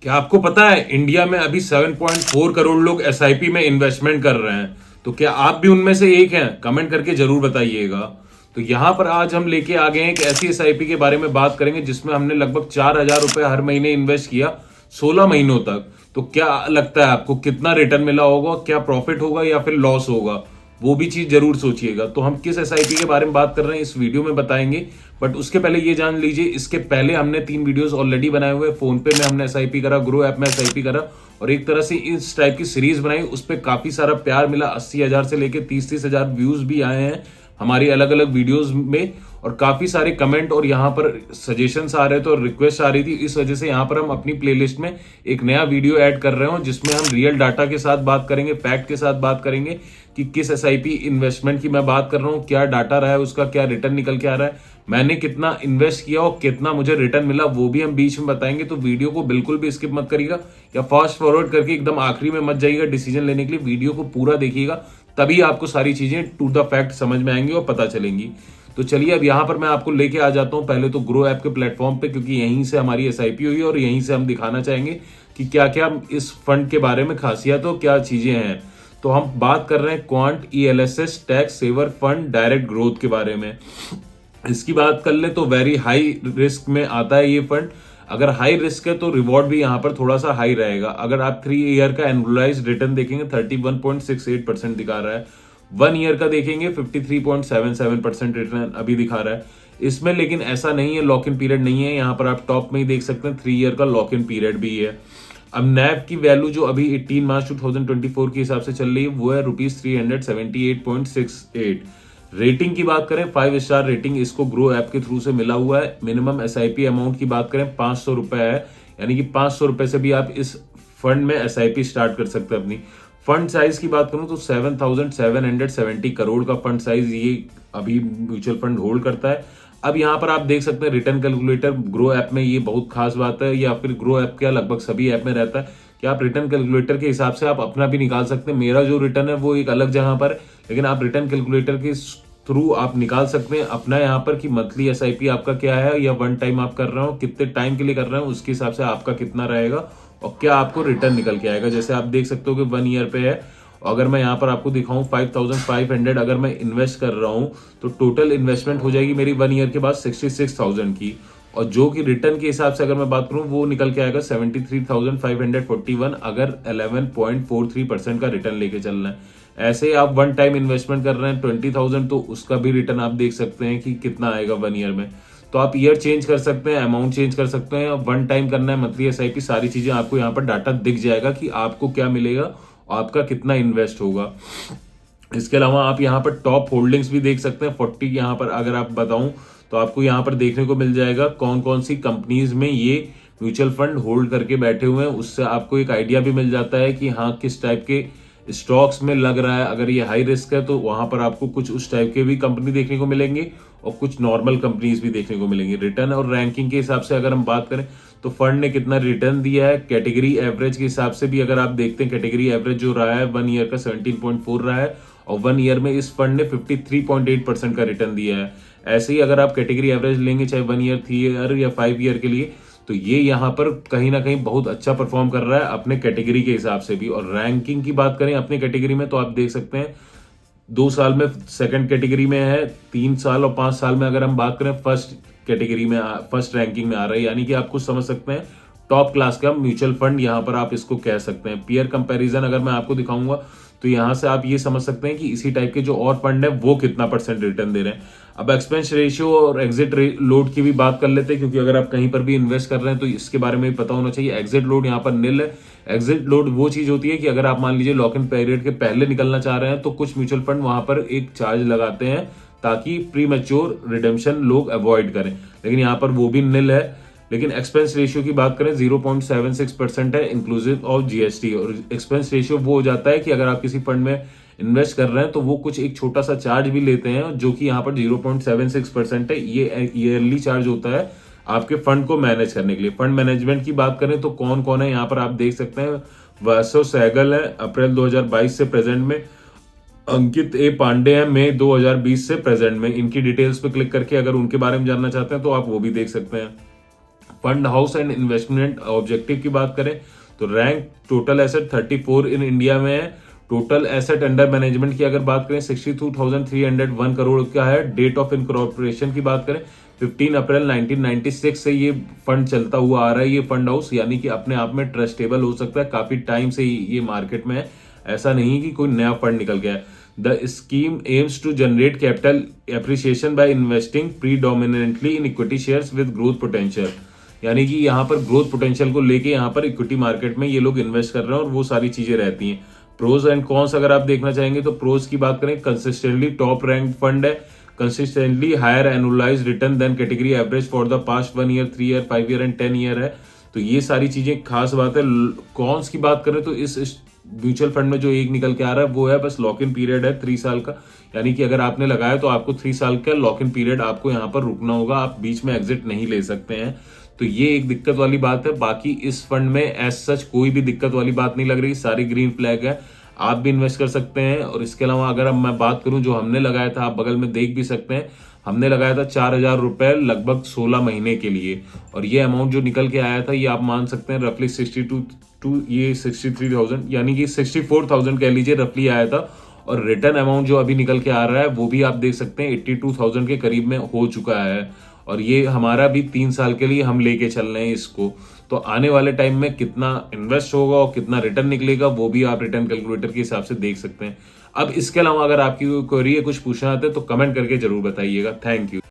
क्या आपको पता है इंडिया में अभी 7.4 करोड़ लोग एसआईपी में इन्वेस्टमेंट कर रहे हैं? तो क्या आप भी उनमें से एक हैं? कमेंट करके जरूर बताइएगा। तो यहां पर आज हम लेके आ गए हैं एक ऐसी एसआईपी के बारे में बात करेंगे जिसमें हमने लगभग 4,000 रुपए हर महीने इन्वेस्ट किया 16 महीनों तक। तो क्या लगता है आपको कितना रिटर्न मिला होगा? क्या प्रॉफिट होगा या फिर लॉस होगा? वो भी चीज जरूर सोचिएगा। तो हम किस एसआईपी के बारे में बात कर रहे हैं इस वीडियो में बताएंगे। बट उसके पहले ये जान लीजिए, इसके पहले हमने 3 वीडियोस ऑलरेडी बनाए हुए। फोन पे में हमने एसआईपी करा, ग्रो ऐप में एसआईपी करा और एक तरह से इस टाइप की सीरीज बनाई। उस पर काफी सारा प्यार मिला, 80,000 से लेके 30,000 व्यूज भी आए हैं हमारी अलग अलग वीडियोस में और काफी सारे कमेंट और यहाँ पर सजेशंस आ रहे थे और रिक्वेस्ट आ रही थी। इस वजह से यहाँ पर हम अपनी प्लेलिस्ट में एक नया वीडियो ऐड कर रहे हो जिसमें हम रियल डाटा के साथ बात करेंगे, फैक्ट के साथ बात करेंगे कि किस एसआईपी इन्वेस्टमेंट की मैं बात कर रहा हूँ, क्या डाटा रहा है उसका, क्या रिटर्न निकल के आ रहा है, मैंने कितना इन्वेस्ट किया और कितना मुझे रिटर्न मिला, वो भी हम बीच में बताएंगे। तो वीडियो को बिल्कुल भी स्किप मत करिएगा या फास्ट फॉरवर्ड करके एकदम आखिरी में मत जाइएगा डिसीजन लेने के लिए। वीडियो को पूरा देखिएगा, तभी आपको सारी चीजें टू द फैक्ट समझ में आएंगी और पता चलेंगी। तो चलिए अब यहाँ पर मैं आपको लेके आ जाता हूँ पहले तो ग्रो ऐप के प्लेटफॉर्म पे, क्योंकि यहीं से हमारी एसआईपी हुई और यहीं से हम दिखाना चाहेंगे कि क्या क्या इस फंड के बारे में खासियत और क्या चीजें हैं। तो हम बात कर रहे हैं Quant ELSS tax saver fund direct growth के बारे में। इसकी बात कर ले तो वेरी हाई रिस्क में आता है ये फंड। अगर हाई रिस्क है तो रिवॉर्ड भी यहाँ पर थोड़ा सा हाई रहेगा। अगर आप 3 ईयर का एनुअलाइज्ड रिटर्न देखेंगे 31.68% दिखा रहा है। 1 ईयर का देखेंगे 53.77% रिटर्न अभी दिखा रहा है इसमें। लेकिन ऐसा नहीं है, लॉक इन पीरियड नहीं है। यहाँ पर आप टॉप में ही देख सकते हैं 3 ईयर का लॉक इन पीरियड भी है। अब नैव की वैल्यू जो अभी 18 मार्च 2024 के हिसाब से चल रही है वो है ₹378.68। रेटिंग की बात करें 5 स्टार रेटिंग इसको ग्रो ऐप के थ्रू से मिला हुआ है। मिनिमम एसआईपी अमाउंट की बात करें 500 रुपए है, यानी कि 500 रुपए से भी आप इस फंड में एसआईपी स्टार्ट कर सकते हैं अपनी। फंड साइज की बात करूं तो 7,770 करोड़ का फंड साइज ये अभी म्यूचुअल फंड होल्ड करता है। अब यहाँ पर आप देख सकते हैं रिटर्न कैलकुलेटर ग्रो ऐप में, ये बहुत खास बात है, या फिर ग्रो ऐप क्या लगभग सभी ऐप में रहता है कि आप रिटर्न कैलकुलेटर के हिसाब से आप अपना भी निकाल सकते हैं। मेरा जो रिटर्न है वो एक अलग जगह पर है, लेकिन आप रिटर्न कैलकुलेटर के थ्रू आप निकाल सकते हैं अपना यहाँ पर कि मंथली एसआईपी आपका क्या है या वन टाइम आप कर रहे हो, कितने टाइम के लिए कर रहे हो, उसके हिसाब से आपका कितना रहेगा और क्या आपको रिटर्न निकल के आएगा। जैसे आप देख सकते हो कि 1 ईयर पे है। अगर मैं यहाँ पर आपको दिखाऊं 5,500 अगर मैं इन्वेस्ट कर रहा हूं तो टोटल इन्वेस्टमेंट हो जाएगी मेरी 1 ईयर के बाद 66,000 की। और जो कि रिटर्न के हिसाब से अगर मैं बात करूं वो निकल के आएगा 73,541 अगर 11.43% का रिटर्न लेके चलना है। ऐसे आप वन टाइम इन्वेस्टमेंट कर रहे हैं 20,000 तो उसका भी रिटर्न आप देख सकते हैं कि कितना आएगा 1 ईयर में। तो आप ईयर चेंज कर सकते हैं, अमाउंट चेंज कर सकते हैं, वन टाइम करना है मंथली एसआईपी, सारी चीजें आपको यहाँ पर डाटा दिख जाएगा कि आपको क्या मिलेगा, आपका कितना इन्वेस्ट होगा। इसके अलावा आप यहाँ पर टॉप होल्डिंग्स भी देख सकते हैं 40। यहाँ पर अगर आप बताऊं तो आपको यहाँ पर देखने को मिल जाएगा कौन कौन सी कंपनीज में ये म्यूचुअल फंड होल्ड करके बैठे हुए हैं। उससे आपको एक आइडिया भी मिल जाता है कि हाँ किस टाइप के स्टॉक्स में लग रहा है। अगर ये हाई रिस्क है तो वहां पर आपको कुछ उस टाइप के भी कंपनी देखने को मिलेंगे और कुछ नॉर्मल कंपनीज भी देखने को मिलेंगी। रिटर्न और रैंकिंग के हिसाब से अगर हम बात करें तो फंड ने कितना रिटर्न दिया है, कैटेगरी एवरेज के हिसाब से भी अगर आप देखते हैं कैटेगरी एवरेज जो रहा है 1 ईयर का 17.4 रहा है और 1 ईयर में इस फंड ने 53.8% का रिटर्न दिया है। ऐसे ही अगर आप कैटेगरी एवरेज लेंगे चाहे 1 ईयर, 3 ईयर या 5 ईयर के लिए, तो ये यहाँ पर कहीं ना कहीं बहुत अच्छा परफॉर्म कर रहा है अपने कैटेगरी के हिसाब से भी। और रैंकिंग की बात करें अपने कैटेगरी में तो आप देख सकते हैं 2 साल में सेकंड कैटेगरी में है, 3 साल और 5 साल में अगर हम बात करें फर्स्ट कैटेगरी में, फर्स्ट रैंकिंग में आ रहा है। यानी कि आप कुछ समझ सकते हैं टॉप क्लास का म्यूचुअल फंड यहाँ पर आप इसको कह सकते हैं। पीयर कंपैरिजन अगर मैं आपको दिखाऊंगा तो यहां से आप ये समझ सकते हैं कि इसी टाइप के जो और फंड है वो कितना परसेंट रिटर्न दे रहे हैं। अब एक्सपेंस रेशियो और एग्जिट लोड की भी बात कर लेते हैं, क्योंकि अगर आप कहीं पर भी इन्वेस्ट कर रहे हैं तो इसके बारे में भी पता होना चाहिए। एग्जिट लोड यहाँ पर निल है। एग्जिट लोड वो चीज होती है कि अगर आप मान लीजिए लॉक इन पीरियड के पहले निकलना चाह रहे हैं तो कुछ म्यूचुअल फंड वहां पर एक चार्ज लगाते हैं ताकि प्री मैच्योर रिडेम्पशन लोग अवॉइड करें, लेकिन यहाँ पर वो भी निल है। लेकिन एक्सपेंस रेशियो की बात करें 0.76% है इंक्लूसिव ऑफ जीएसटी। और एक्सपेंस रेशियो वो हो जाता है कि अगर आप किसी फंड में इन्वेस्ट कर रहे हैं तो वो कुछ एक छोटा सा चार्ज भी लेते हैं जो कि यहाँ पर 0.76% है। ये ईयरली चार्ज होता है आपके फंड को मैनेज करने के लिए। फंड मैनेजमेंट की बात करें तो कौन कौन है यहाँ पर आप देख सकते हैं। वासव सहगल है अप्रैल 2022 से प्रेजेंट में, अंकित ए पांडे है मई 2020 से प्रेजेंट में। इनकी डिटेल्स पे क्लिक करके अगर उनके बारे में जानना चाहते हैं तो आप वो भी देख सकते हैं। Fund house and investment objective की बात करें तो rank total asset 34 in India में है। टोटल एसेट अंडर मैनेजमेंट की अगर बात करें 62,301 करोड़ का है। डेट ऑफ इनकॉर्पोरेशन की बात करें 15 अप्रैल 1996 से ये फंड चलता हुआ आ रहा है। ये फंड हाउस यानी कि अपने आप में ट्रस्टेबल हो सकता है, काफी टाइम से ये मार्केट में है, ऐसा नहीं कि कोई नया फंड निकल गया है। The scheme aims to generate capital appreciation by investing predominantly in equity shares with growth potential, यानी कि यहाँ पर ग्रोथ पोटेंशियल को लेके यहाँ पर इक्विटी मार्केट में ये लोग इन्वेस्ट कर रहे हैं और वो सारी चीजें रहती हैं। प्रोज एंड कॉन्स अगर आप देखना चाहेंगे तो प्रोज की बात करें कंसिस्टेंटली टॉप रैंक फंड है, consistently higher annualised return than category average for the past 1 year, 3 year, 5 year and 10 year है। तो ये सारी चीजें खास बात है। कॉन्स की बात करें तो इस म्यूचुअल फंड में जो एक निकल के आ रहा है वो है बस लॉक इन पीरियड है 3 साल का, यानी कि अगर आपने लगाया तो आपको 3 साल का लॉक इन पीरियड आपको यहाँ पर रुकना होगा, आप बीच में एग्जिट नहीं ले सकते हैं। तो ये एक दिक्कत वाली बात है। बाकी इस फंड में एज सच कोई भी दिक्कत वाली बात नहीं लग रही, सारी ग्रीन फ्लैग है, आप भी इन्वेस्ट कर सकते हैं। और इसके अलावा अगर अब मैं बात करूं जो हमने लगाया था, आप बगल में देख भी सकते हैं, हमने लगाया था 4,000 रुपए लगभग 16 महीने के लिए, और ये अमाउंट जो निकल के आया था ये आप मान सकते हैं रफली 63,000 यानी कि 64,000 कह लीजिए रफली आया था। और रिटर्न अमाउंट जो अभी निकल के आ रहा है वो भी आप देख सकते हैं 82,000 के करीब में हो चुका है। और ये हमारा भी 3 साल के लिए हम लेके चल रहे हैं इसको। तो आने वाले टाइम में कितना इन्वेस्ट होगा और कितना रिटर्न निकलेगा वो भी आप रिटर्न कैलकुलेटर के हिसाब से देख सकते हैं। अब इसके अलावा अगर आपकी कोई क्वेरी है, कुछ पूछना आता है तो कमेंट करके जरूर बताइएगा। Thank you.